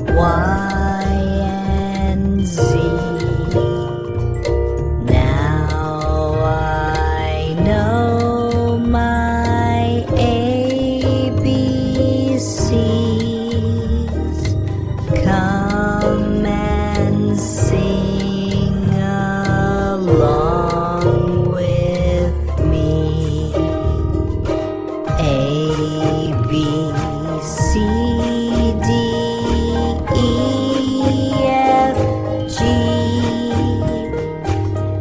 Y and Z. Now I know my ABCs. Come and sing along with me. A, B, C, D, E, F, G,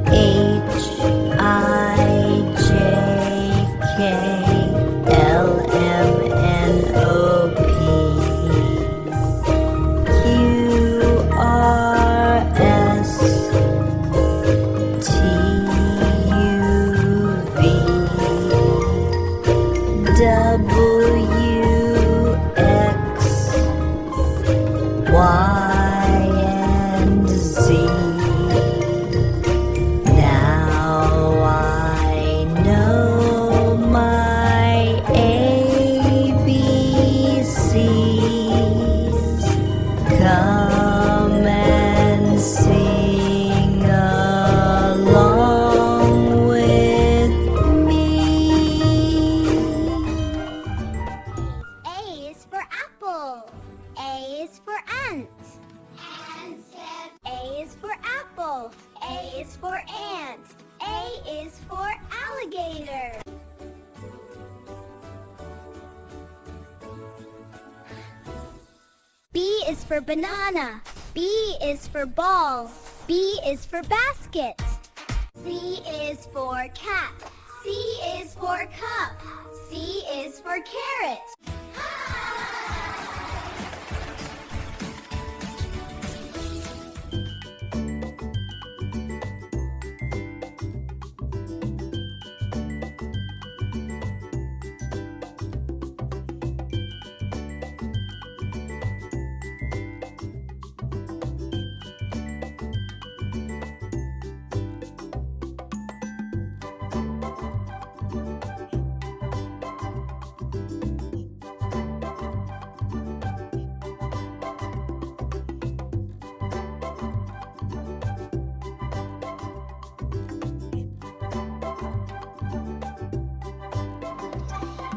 H, I, J, K, L, M, N, O, P, Q, R, S, T, U, V, W, X, Y, and Z. Now I know my ABCs. Come and sing along with me. A is for apple. A is for ant. A is for apple. A is for ant. A is for alligator. B is for banana. B is for ball. B is for basket. C is for cat. C is for cup. C is for carrot.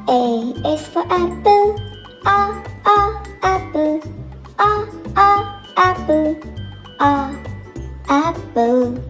A is for apple. Apple. Apple. Apple.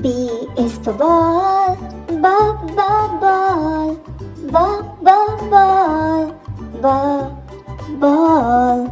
B is for ball. Ball. Ball.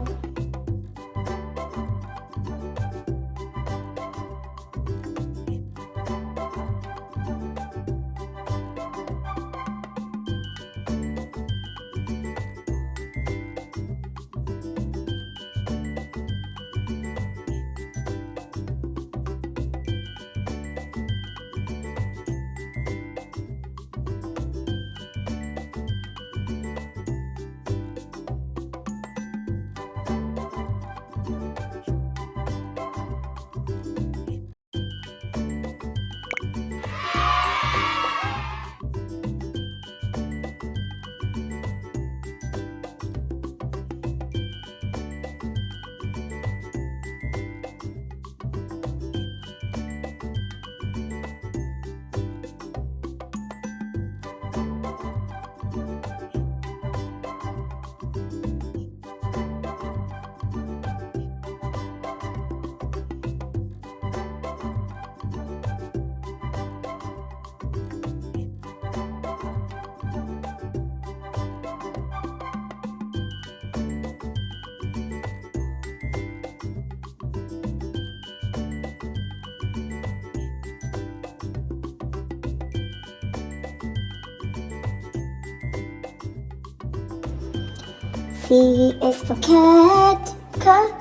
C is for cat. Cat.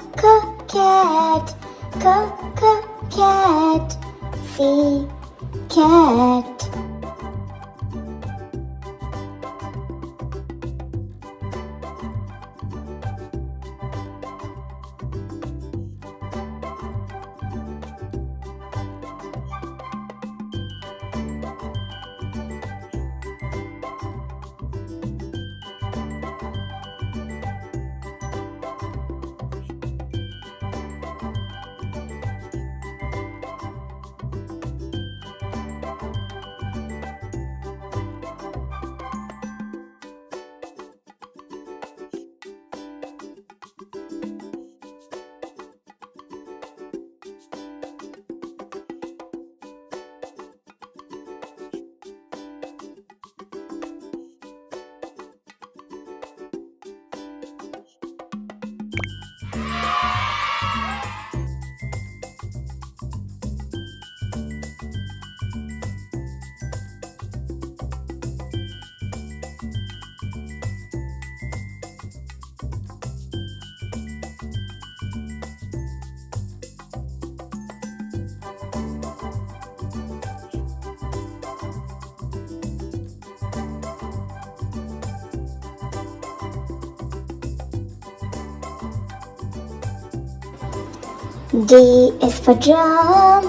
Cat. C, cat. D is for drum.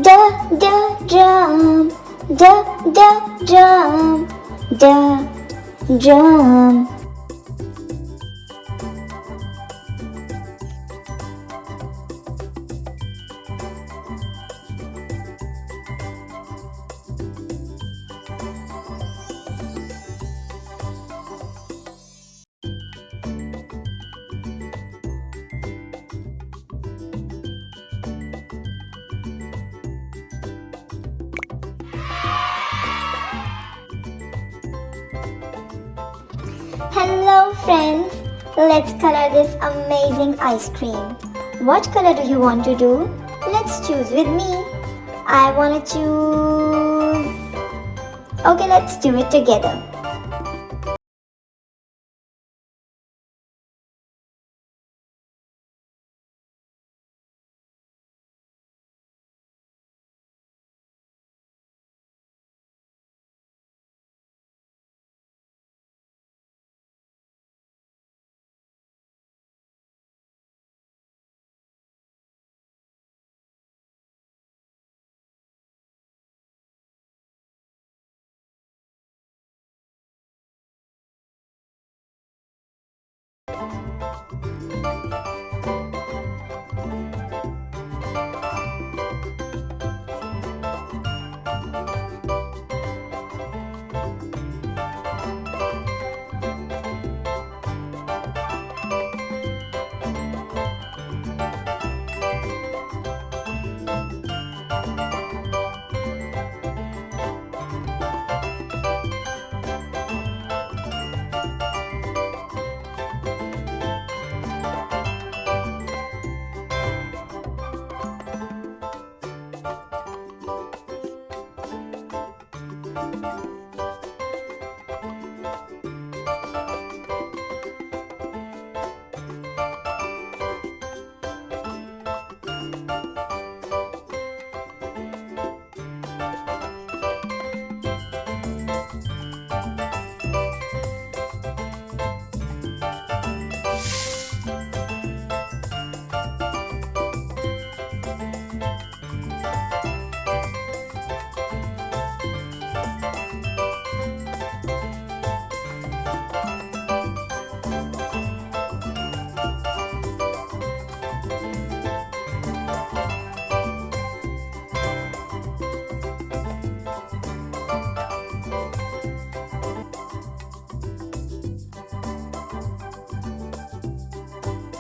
Drum. Drum. Hello friends, let's color this amazing ice cream. What color do you want to do? Let's choose with me. I want to choose... Okay, let's do it together.